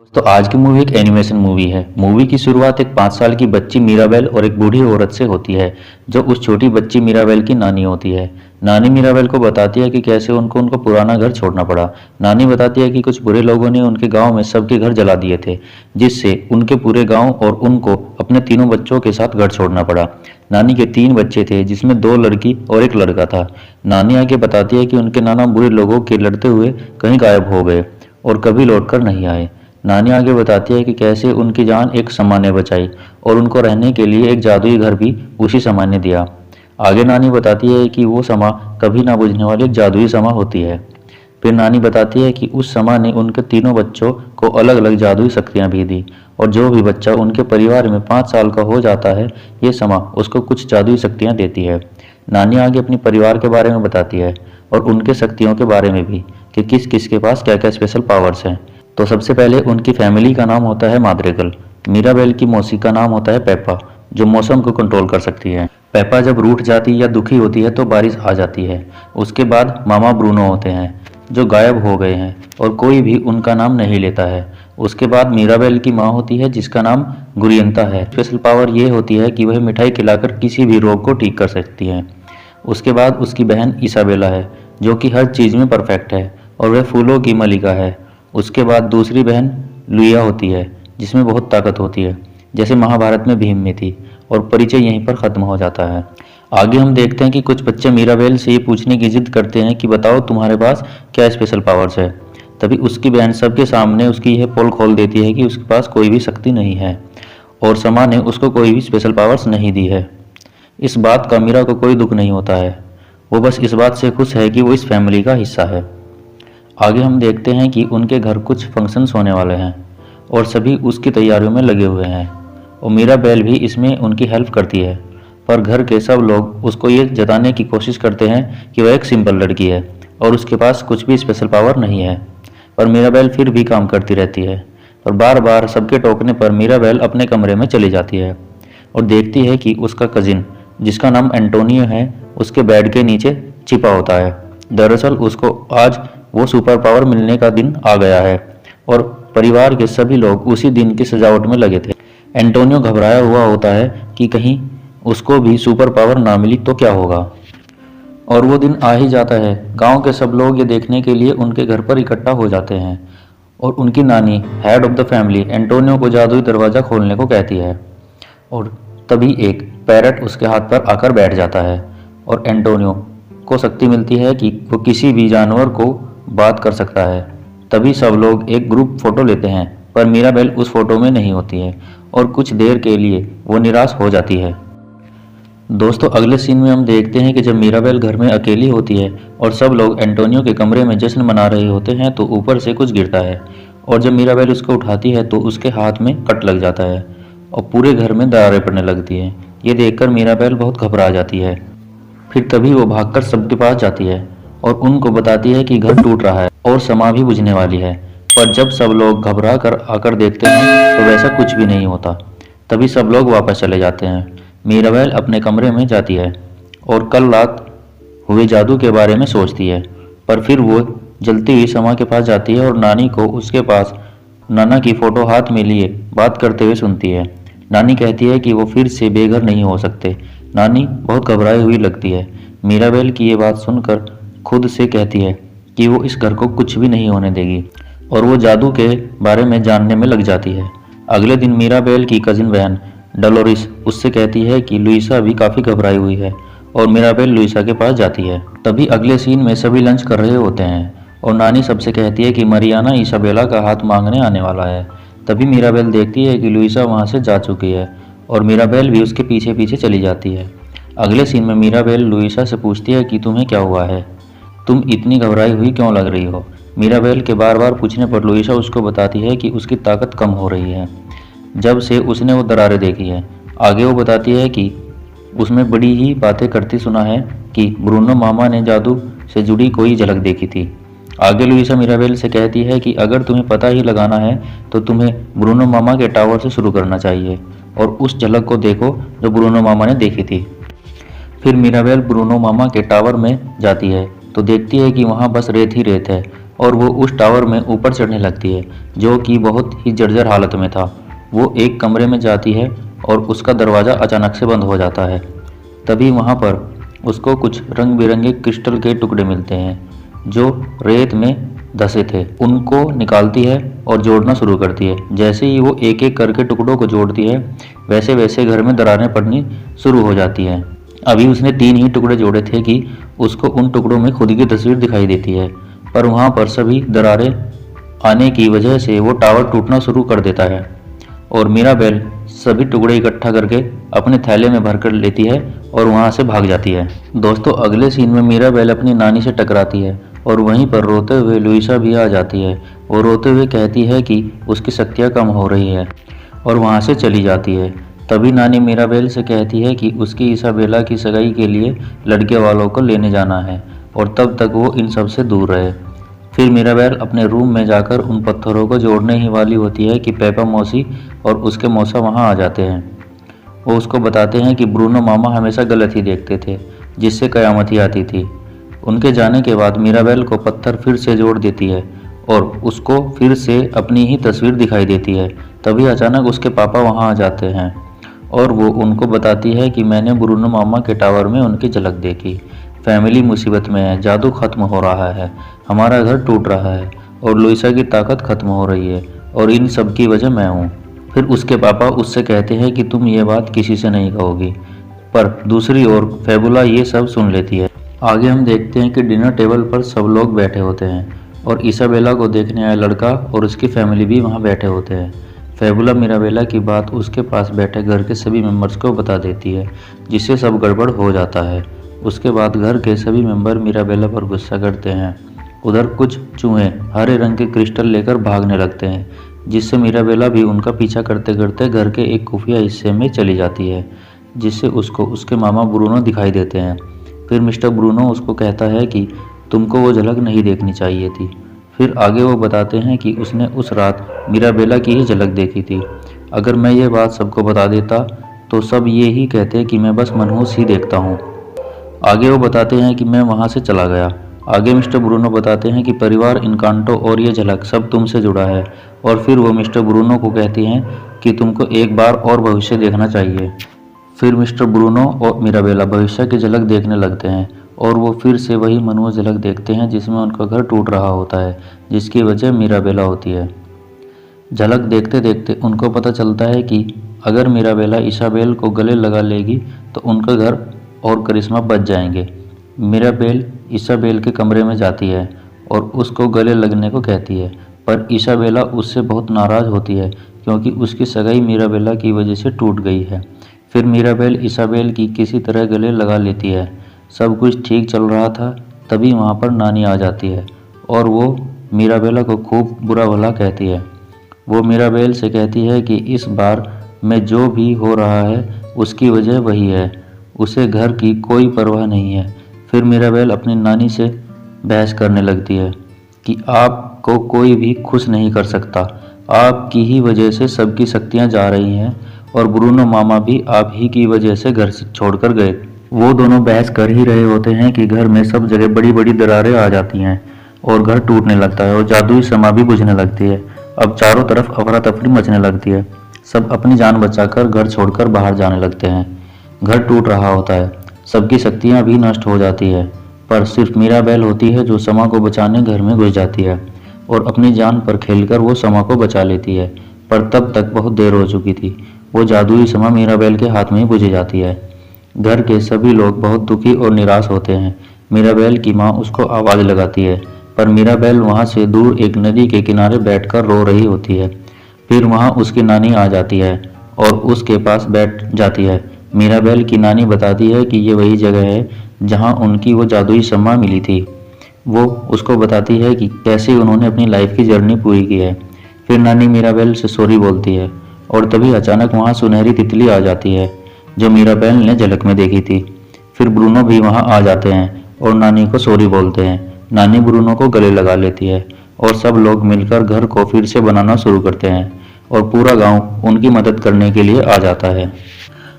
दोस्तों आज की मूवी एक एनिमेशन मूवी है। मूवी की शुरुआत एक 5 साल की बच्ची मीराबेल और एक बूढ़ी औरत से होती है जो उस छोटी बच्ची मीराबेल की नानी होती है। नानी मीराबेल को बताती है कि कैसे उनको उनका पुराना घर छोड़ना पड़ा। नानी बताती है कि कुछ बुरे लोगों ने उनके गांव में सबके घर जला दिए थे, जिससे उनके पूरे गांव और उनको अपने तीनों बच्चों के साथ घर छोड़ना पड़ा। नानी के 3 बच्चे थे, जिसमें 2 लड़की और एक लड़का था। नानी आगे बताती है कि उनके नाना बुरे लोगों के लड़ते हुए कहीं गायब हो गए और कभी लौटकर नहीं आए। नानी आगे बताती है कि कैसे उनकी जान एक समा ने बचाई और उनको रहने के लिए एक जादुई घर भी उसी समा ने दिया। आगे नानी बताती है कि वो समा कभी ना बुझने वाली एक जादुई समा होती है। फिर नानी बताती है कि उस समा ने उनके तीनों बच्चों को अलग अलग जादुई शक्तियां भी दी और जो भी बच्चा उनके परिवार में 5 साल का हो जाता है, ये समा उसको कुछ जादुई शक्तियां देती है। नानी आगे अपने परिवार के बारे में बताती है और उनके शक्तियों के बारे में भी कि किस किस के पास क्या क्या स्पेशल पावर्स हैं। तो सबसे पहले उनकी फैमिली का नाम होता है माद्रिगल। मीराबेल की मौसी का नाम होता है पेपा, जो मौसम को कंट्रोल कर सकती है। पेपा जब रूठ जाती या दुखी होती है तो बारिश आ जाती है। उसके बाद मामा ब्रूनो होते हैं, जो गायब हो गए हैं और कोई भी उनका नाम नहीं लेता है। उसके बाद मीराबेल की माँ होती है, जिसका नाम गुरियंता है। स्पेशल पावर ये होती है कि वह मिठाई खिलाकर किसी भी रोग को ठीक कर सकती है। उसके बाद उसकी बहन इसाबेला है, जो कि हर चीज़ में परफेक्ट है और वह फूलों की मलिका है। उसके बाद दूसरी बहन लुइया होती है, जिसमें बहुत ताकत होती है, जैसे महाभारत में भीम में थी, और परिचय यहीं पर ख़त्म हो जाता है। आगे हम देखते हैं कि कुछ बच्चे मीराबेल से ये पूछने की जिद करते हैं कि बताओ तुम्हारे पास क्या स्पेशल पावर्स है। तभी उसकी बहन सबके सामने उसकी यह पोल खोल देती है कि उसके पास कोई भी शक्ति नहीं है और समा ने उसको कोई भी स्पेशल पावर्स नहीं दी है। इस बात का मीरा को कोई दुख नहीं होता है, वो बस इस बात से खुश है कि वो इस फैमिली का हिस्सा है। आगे हम देखते हैं कि उनके घर कुछ फंक्शंस होने वाले हैं और सभी उसकी तैयारियों में लगे हुए हैं और मीराबेल भी इसमें उनकी हेल्प करती है। पर घर के सब लोग उसको ये जताने की कोशिश करते हैं कि वह एक सिंपल लड़की है और उसके पास कुछ भी स्पेशल पावर नहीं है। पर मीराबेल फिर भी काम करती रहती है और बार बार सबके टोकने पर मीराबेल अपने कमरे में चली जाती है और देखती है कि उसका कजिन, जिसका नाम एंटोनियो है, उसके बेड के नीचे छिपा होता है। दरअसल उसको आज वो सुपर पावर मिलने का दिन आ गया है और परिवार के सभी लोग उसी दिन की सजावट में लगे थे। एंटोनियो घबराया हुआ होता है कि कहीं उसको भी सुपर पावर ना मिली तो क्या होगा। और वो दिन आ ही जाता है। गांव के सब लोग ये देखने के लिए उनके घर पर इकट्ठा हो जाते हैं और उनकी नानी, head of the family, Antonio को जादुई दरवाज़ा खोलने को कहती है। और तभी एक पैरट उसके हाथ पर आकर बैठ जाता है और एंटोनियो को शक्ति मिलती है कि वो किसी भी जानवर को बात कर सकता है। तभी सब लोग एक ग्रुप फोटो लेते हैं, पर मीराबेल उस फोटो में नहीं होती है और कुछ देर के लिए वो निराश हो जाती है। दोस्तों अगले सीन में हम देखते हैं कि जब मीराबेल घर में अकेली होती है और सब लोग एंटोनियो के कमरे में जश्न मना रहे होते हैं तो ऊपर से कुछ गिरता है और जब मीराबेल उसको उठाती है तो उसके हाथ में कट लग जाता है और पूरे घर में दरारें पड़ने लगती है। ये देखकर मीराबेल बहुत घबरा जाती है। फिर तभी वो भागकर सबके पास जाती है और उनको बताती है कि घर टूट रहा है और समा भी बुझने वाली है। पर जब सब लोग घबरा कर आकर देखते हैं तो वैसा कुछ भी नहीं होता। तभी सब लोग वापस चले जाते हैं। मीराबेल अपने कमरे में जाती है और कल रात हुए जादू के बारे में सोचती है। पर फिर वो जलती हुई समा के पास जाती है और नानी को उसके पास नाना की फोटो हाथ में लिए बात करते हुए सुनती है। नानी कहती है कि वो फिर से बेघर नहीं हो सकते। नानी बहुत घबराई हुई लगती है। मीराबेल की ये बात सुनकर खुद से कहती है कि वो इस घर को कुछ भी नहीं होने देगी और वो जादू के बारे में जानने में लग जाती है। अगले दिन मीराबेल की कजिन बहन डलोरिस उससे कहती है कि लुइसा भी काफ़ी घबराई हुई है और मीराबेल लुइसा के पास जाती है। तभी अगले सीन में सभी लंच कर रहे होते हैं और नानी सबसे कहती है कि मरियाना इसाबेला का हाथ मांगने आने वाला है। तभी मीराबेल देखती है कि लुइसा वहाँ से जा चुकी है और मीराबेल भी उसके पीछे पीछे चली जाती है। अगले सीन में मीराबेल लुइसा से पूछती है कि तुम्हें क्या हुआ है, तुम इतनी घबराई हुई क्यों लग रही हो। मीराबेल के बार बार पूछने पर लुइसा उसको बताती है कि उसकी ताकत कम हो रही है जब से उसने वो दरारें देखी है। आगे वो बताती है कि उसमें बड़ी ही बातें करती सुना है कि ब्रूनो मामा ने जादू से जुड़ी कोई झलक देखी थी। आगे लुइसा मीराबेल से कहती है कि अगर तुम्हें पता ही लगाना है तो तुम्हें ब्रूनो मामा के टावर से शुरू करना चाहिए और उस झलक को देखो जो ब्रूनो मामा ने देखी थी। फिर मीराबेल ब्रूनो मामा के टावर में जाती है तो देखती है कि वहाँ बस रेत ही रेत है और वो उस टावर में ऊपर चढ़ने लगती है जो कि बहुत ही जर्जर हालत में था। वो एक कमरे में जाती है और उसका दरवाज़ा अचानक से बंद हो जाता है। तभी वहाँ पर उसको कुछ रंग बिरंगे क्रिस्टल के टुकड़े मिलते हैं जो रेत में धसे थे। उनको निकालती है और जोड़ना शुरू करती है। जैसे ही वो एक एक करके टुकड़ों को जोड़ती है वैसे वैसे घर में दरारें पड़नी शुरू हो जाती हैं। अभी उसने 3 ही टुकड़े जोड़े थे कि उसको उन टुकड़ों में खुद की तस्वीर दिखाई देती है, पर वहाँ पर सभी दरारें आने की वजह से वो टावर टूटना शुरू कर देता है और मीराबेल सभी टुकड़े इकट्ठा करके अपने थैले में भर कर लेती है और वहाँ से भाग जाती है। दोस्तों, अगले सीन में मीराबेल अपनी नानी से टकराती है और वहीं पर रोते हुए लुइसा भी आ जाती है। वो रोते हुए कहती है कि उसकी शक्तियाँ कम हो रही है और वहाँ से चली जाती है। तभी नानी मीराबेल से कहती है कि उसकी इसाबेला की सगाई के लिए लड़के वालों को लेने जाना है और तब तक वो इन सब से दूर रहे। फिर मीराबेल अपने रूम में जाकर उन पत्थरों को जोड़ने ही वाली होती है कि पेपा मौसी और उसके मौसा वहाँ आ जाते हैं। वो उसको बताते हैं कि ब्रूनो मामा हमेशा गलत ही देखते थे, जिससे कयामत ही आती थी। उनके जाने के बाद मीराबेल को पत्थर फिर से जोड़ देती है और उसको फिर से अपनी ही तस्वीर दिखाई देती है। तभी अचानक उसके पापा वहाँ आ जाते हैं और वो उनको बताती है कि मैंने ब्रूनो मामा के टावर में उनकी झलक देखी। फैमिली मुसीबत में है, जादू खत्म हो रहा है, हमारा घर टूट रहा है और लुइसा की ताकत खत्म हो रही है और इन सब की वजह मैं हूँ। फिर उसके पापा उससे कहते हैं कि तुम ये बात किसी से नहीं कहोगी, पर दूसरी ओर फेबुला ये सब सुन लेती है। आगे हम देखते हैं कि डिनर टेबल पर सब लोग बैठे होते हैं और इसाबेला को देखने आया लड़का और उसकी फैमिली भी वहाँ बैठे होते हैं। फेबुला मिराबेला की बात उसके पास बैठे घर के सभी मेंबर्स को बता देती है, जिससे सब गड़बड़ हो जाता है। उसके बाद घर के सभी मेंबर मिराबेला पर गुस्सा करते हैं। उधर कुछ चूहे हरे रंग के क्रिस्टल लेकर भागने लगते हैं, जिससे मिराबेला भी उनका पीछा करते करते घर के एक खुफिया हिस्से में चली जाती है, जिससे उसको उसके मामा ब्रूनो दिखाई देते हैं। फिर मिस्टर ब्रूनो उसको कहता है कि तुमको वो झलक नहीं देखनी चाहिए थी। फिर आगे वो बताते हैं कि उसने उस रात मिराबेला की ही झलक देखी थी। अगर मैं ये बात सबको बता देता तो सब ये ही कहते कि मैं बस मनहूस ही देखता हूँ। आगे वो बताते हैं कि मैं वहाँ से चला गया। आगे मिस्टर ब्रूनो बताते हैं कि परिवार, इनकांटो और ये झलक सब तुमसे जुड़ा है। और फिर वो मिस्टर ब्रूनो को कहती हैं कि तुमको एक बार और भविष्य देखना चाहिए। फिर मिस्टर ब्रूनो और मिराबेला भविष्य की झलक देखने लगते हैं और वो फिर से वही मनहूस झलक देखते हैं जिसमें उनका घर टूट रहा होता है, जिसकी वजह मिराबेला होती है। झलक देखते देखते उनको पता चलता है कि अगर मिराबेला इसाबेल को गले लगा लेगी तो उनका घर और करिश्मा बच जाएंगे। मिराबेल इसाबेल के कमरे में जाती है और उसको गले लगने को कहती है, पर इसाबेला उससे बहुत नाराज़ होती है क्योंकि उसकी सगाई मिराबेला की वजह से टूट गई है। फिर मिराबेल इसाबेल की किसी तरह गले लगा लेती है। सब कुछ ठीक चल रहा था, तभी वहाँ पर नानी आ जाती है और वो मिराबेला को खूब बुरा भला कहती है। वो मिराबेल से कहती है कि इस बार में जो भी हो रहा है उसकी वजह वही है, उसे घर की कोई परवाह नहीं है। फिर मिराबेल अपनी नानी से बहस करने लगती है कि आपको कोई भी खुश नहीं कर सकता, आपकी ही वजह से सबकी शक्तियाँ जा रही हैं और ब्रूनो मामा भी आप ही की वजह से घर से छोड़कर गए। वो दोनों बहस कर ही रहे होते हैं कि घर में सब जगह बड़ी बड़ी दरारें आ जाती हैं और घर टूटने लगता है और जादुई शम्मा भी बुझने लगती है। अब चारों तरफ अफरा तफरी मचने लगती है। सब अपनी जान बचाकर घर छोड़कर बाहर जाने लगते हैं। घर टूट रहा होता है, सबकी शक्तियाँ भी नष्ट हो जाती है, पर सिर्फ मीराबेल होती है जो शम्मा को बचाने घर में घुस जाती है और अपनी जान पर खेलकर वो शम्मा को बचा लेती है। पर तब तक बहुत देर हो चुकी थी। वो जादुई शम्मा मीराबेल के हाथ में ही बुझ जाती है। घर के सभी लोग बहुत दुखी और निराश होते हैं। मिराबेल की माँ उसको आवाज़ लगाती है, पर मिराबेल वहाँ से दूर एक नदी के किनारे बैठकर रो रही होती है। फिर वहाँ उसकी नानी आ जाती है और उसके पास बैठ जाती है। मिराबेल की नानी बताती है कि ये वही जगह है जहाँ उनकी वो जादुई शम्मा मिली थी। वो उसको बताती है कि कैसे उन्होंने अपनी लाइफ की जर्नी पूरी की है। फिर नानी मिराबेल से सॉरी बोलती है और तभी अचानक वहाँ सुनहरी तितली आ जाती है जो मिराबेल ने झलक में देखी थी। फिर ब्रूनो भी वहाँ आ जाते हैं और नानी को सॉरी बोलते हैं। नानी ब्रूनो को गले लगा लेती है और सब लोग मिलकर घर को फिर से बनाना शुरू करते हैं और पूरा गांव उनकी मदद करने के लिए आ जाता है।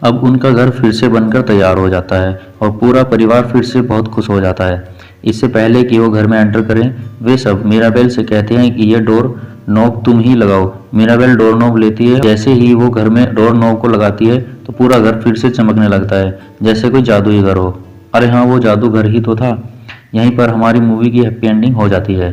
अब उनका घर फिर से बनकर तैयार हो जाता है और पूरा परिवार फिर से बहुत खुश हो जाता है। इससे पहले कि वो घर में एंटर करें, वे सब मीराबेल से कहते हैं कि यह डोर नॉब तुम ही लगाओ। मीराबेल डोर नॉब लेती है। जैसे ही वो घर में डोर नॉब को लगाती है तो पूरा घर फिर से चमकने लगता है, जैसे कोई जादुई घर हो। अरे हाँ, वो जादू घर ही तो था। यहीं पर हमारी मूवी की हैप्पी एंडिंग हो जाती है।